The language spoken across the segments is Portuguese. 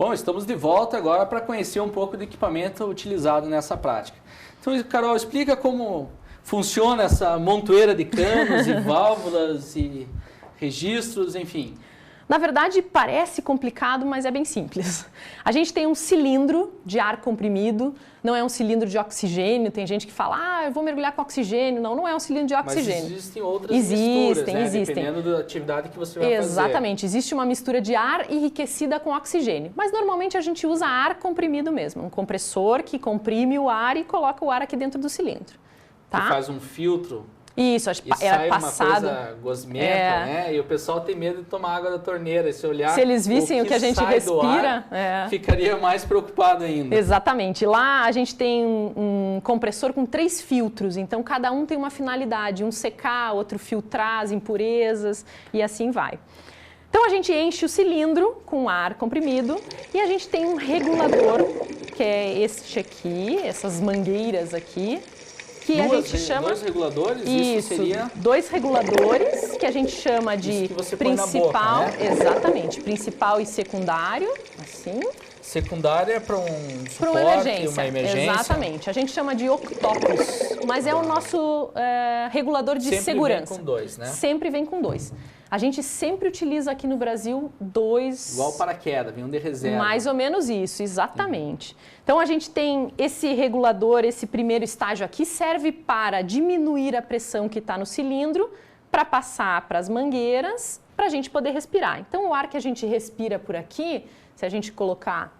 Bom, estamos de volta agora para conhecer um pouco do equipamento utilizado nessa prática. Então, Carol, explica como funciona essa montoeira de canos e válvulas e registros, enfim. Na verdade, parece complicado, mas é bem simples. A gente tem um cilindro de ar comprimido, não é um cilindro de oxigênio. Tem gente que fala, eu vou mergulhar com oxigênio. Não, não é um cilindro de oxigênio. Mas existem outras misturas, né? Dependendo da atividade que você vai fazer. Exatamente. Existe uma mistura de ar enriquecida com oxigênio. Mas normalmente a gente usa ar comprimido mesmo. Um compressor que comprime o ar e coloca o ar aqui dentro do cilindro. Tá? Que faz um filtro. Isso, e sai passado, uma coisa gosmenta, né? E o pessoal tem medo de tomar água da torneira. E se olhar, se eles vissem o que a gente respira, ficaria mais preocupado ainda. Exatamente. Lá a gente tem um compressor com 3 filtros, então cada um tem uma finalidade. Um secar, outro filtrar as impurezas e assim vai. Então a gente enche o cilindro com ar comprimido e a gente tem um regulador, que é este aqui, essas mangueiras aqui. Que a gente chama... Dois reguladores? Isso seria... 2 reguladores, que a gente chama de principal, boca, né? Exatamente, principal e secundário, assim. Secundário é para um suporte, uma emergência. Exatamente, a gente chama de octopus, mas é o nosso regulador de segurança. Sempre vem com 2, né? Sempre vem com 2. A gente sempre utiliza aqui no Brasil 2... Igual paraquedas, vem um de reserva. Mais ou menos isso, exatamente. Então a gente tem esse regulador, esse primeiro estágio aqui, serve para diminuir a pressão que está no cilindro, para passar para as mangueiras, para a gente poder respirar. Então o ar que a gente respira por aqui, se a gente colocar...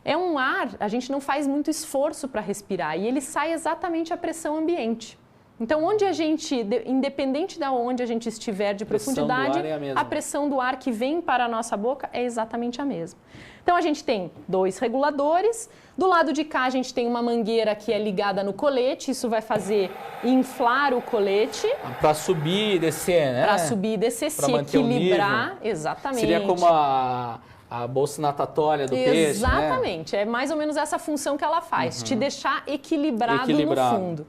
É um ar, a gente não faz muito esforço para respirar e ele sai exatamente a pressão ambiente. Então, onde a gente, independente de onde a gente estiver de profundidade, a pressão do ar que vem para a nossa boca é exatamente a mesma. Então, a gente tem 2 reguladores. Do lado de cá, a gente tem uma mangueira que é ligada no colete. Isso vai fazer inflar o colete. Para subir e descer, né? Para subir e descer, se equilibrar. Exatamente. Seria como a bolsa natatória do peixe, né? Exatamente. É mais ou menos essa função que ela faz. Te deixar equilibrado no fundo.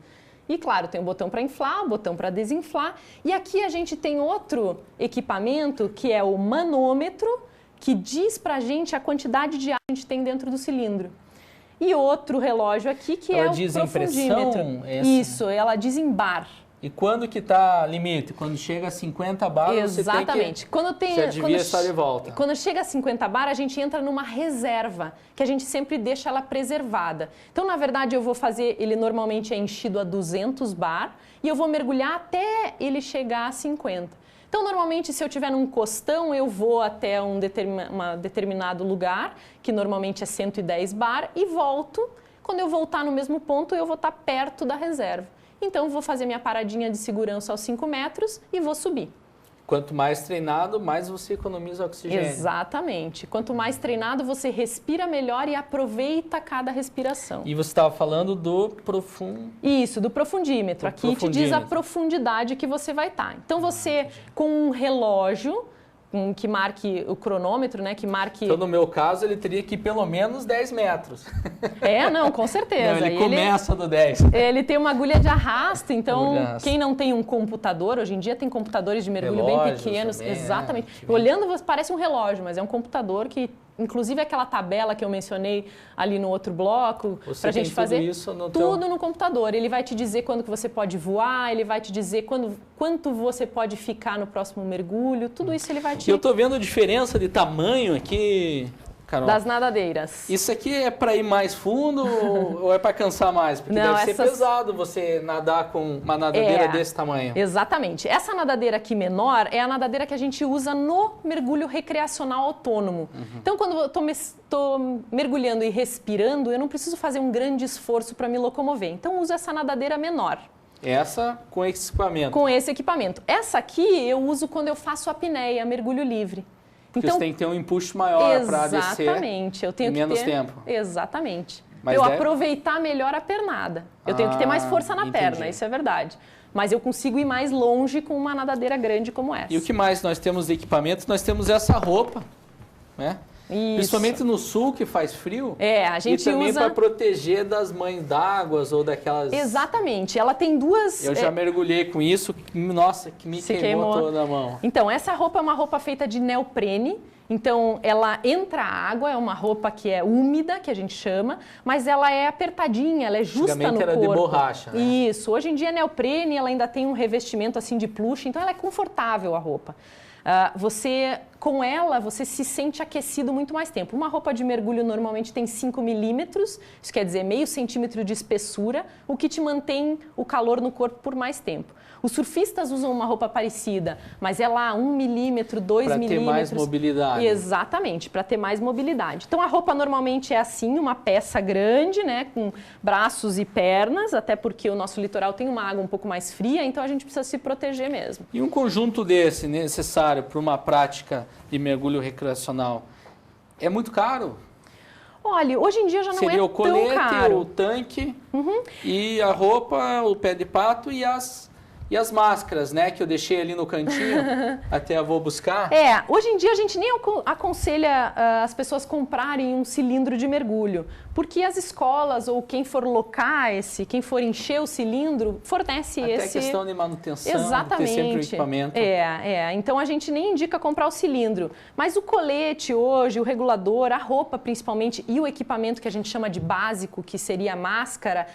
E claro, tem o botão para inflar, o botão para desinflar. E aqui a gente tem outro equipamento, que é o manômetro, que diz para a gente a quantidade de ar que a gente tem dentro do cilindro. E outro relógio aqui, que é o profundímetro. Isso, ela diz em bar. E quando que está limite? Quando chega a 50 bar, exatamente. Você devia estar de volta. Quando chega a 50 bar, a gente entra numa reserva, que a gente sempre deixa ela preservada. Então, na verdade, eu vou fazer, ele normalmente é enchido a 200 bar, e eu vou mergulhar até ele chegar a 50. Então, normalmente, se eu estiver num costão, eu vou até um determinado lugar, que normalmente é 110 bar, e volto. Quando eu voltar no mesmo ponto, eu vou estar perto da reserva. Então, vou fazer minha paradinha de segurança aos 5 metros e vou subir. Quanto mais treinado, mais você economiza oxigênio. Exatamente. Quanto mais treinado, você respira melhor e aproveita cada respiração. E você estava falando do Isso, do profundímetro. Aqui te diz a profundidade que você vai estar. Então, você, com um relógio... que marque o cronômetro, né? Que marque... Então, no meu caso, ele teria que ir pelo menos 10 metros. Não, com certeza. Não, ele começa do 10. Ele tem uma agulha de arrasto, então quem não tem um computador, hoje em dia tem computadores de mergulho bem pequenos. Também, exatamente. Olhando, parece um relógio, mas é um computador que... Inclusive aquela tabela que eu mencionei ali no outro bloco, para a gente fazer isso tudo no computador. Ele vai te dizer quando que você pode voar, ele vai te dizer quanto você pode ficar no próximo mergulho, tudo isso ele vai te... Eu estou vendo a diferença de tamanho aqui, Carol. Das nadadeiras. Isso aqui é para ir mais fundo ou é para cansar mais? Porque deve ser pesado você nadar com uma nadadeira desse tamanho. Exatamente. Essa nadadeira aqui menor é a nadadeira que a gente usa no mergulho recreacional autônomo. Então, quando eu estou mergulhando e respirando, eu não preciso fazer um grande esforço para me locomover. Então, uso essa nadadeira menor. Essa com esse equipamento? Com esse equipamento. Essa aqui eu uso quando eu faço apneia, mergulho livre. Porque então, você tem que ter um impulso maior para descer eu tenho em menos que ter, tempo. Exatamente. Para eu aproveitar melhor a pernada. Eu tenho que ter mais força na perna, isso é verdade. Mas eu consigo ir mais longe com uma nadadeira grande como essa. E o que mais nós temos de equipamentos? Nós temos essa roupa, né? Isso. Principalmente no sul, que faz frio. A gente e também usa... para proteger das mães d'água ou daquelas... Exatamente. Ela tem duas... Eu já mergulhei com isso. Nossa, que me queimou toda a mão. Então, essa roupa é uma roupa feita de neoprene. Então, ela entra água, é uma roupa que é úmida, que a gente chama, mas ela é apertadinha, ela é justa no corpo. Antigamente era de borracha, né? Isso. Hoje em dia é neoprene, ela ainda tem um revestimento assim de plush, então ela é confortável a roupa. Com ela, você se sente aquecido muito mais tempo. Uma roupa de mergulho normalmente tem 5 milímetros, isso quer dizer meio centímetro de espessura, o que te mantém o calor no corpo por mais tempo. Os surfistas usam uma roupa parecida, mas é lá 1 milímetro, 2 milímetros. Para ter mais mobilidade. Exatamente, para ter mais mobilidade. Então a roupa normalmente é assim, uma peça grande, né, com braços e pernas, até porque o nosso litoral tem uma água um pouco mais fria, então a gente precisa se proteger mesmo. E um conjunto desse necessário para uma prática de mergulho recreacional é muito caro? Olha, hoje em dia já não Seria é o colete, tão caro. o tanque e a roupa, o pé de pato e as máscaras, né? Que eu deixei ali no cantinho, até eu vou buscar. Hoje em dia a gente nem aconselha as pessoas comprarem um cilindro de mergulho, porque as escolas ou quem for locar quem for encher o cilindro, fornece até esse... Até questão de manutenção, Exatamente. ter sempre o equipamento. Então a gente nem indica comprar o cilindro, mas o colete hoje, o regulador, a roupa principalmente e o equipamento que a gente chama de básico, que seria a máscara,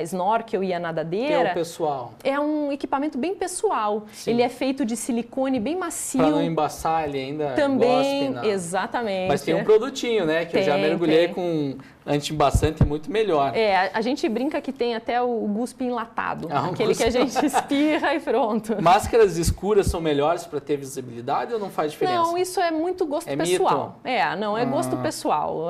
snorkel e a nadadeira. Que é o pessoal. É um equipamento bem pessoal. Sim. Ele é feito de silicone bem macio. Para não embaçar, ele ainda também, gosta. Exatamente. Mas tem um produtinho, né? Que eu já mergulhei com anti-embaçante muito melhor. A gente brinca que tem até o guspe enlatado. Aquele guspe. Que a gente espirra e pronto. Máscaras escuras são melhores para ter visibilidade ou não faz diferença? Não, isso é muito gosto pessoal. Mito? Não, é gosto pessoal.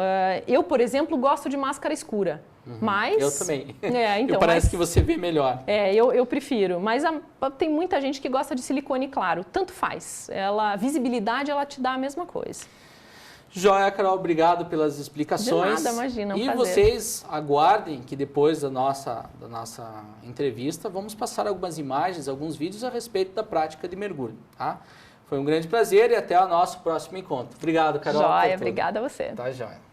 Eu, por exemplo, gosto de máscara escura. Mas... Eu também. Então, parece que você vê melhor. Eu prefiro. Mas tem muita gente que gosta de silicone claro. Tanto faz. A visibilidade, ela te dá a mesma coisa. Joia, Carol, obrigado pelas explicações. De nada, imagina, um prazer. Vocês aguardem que depois da nossa entrevista, vamos passar algumas imagens, alguns vídeos a respeito da prática de mergulho. Tá? Foi um grande prazer e até o nosso próximo encontro. Obrigado, Carol. Joia, obrigada a você. Tá, joia.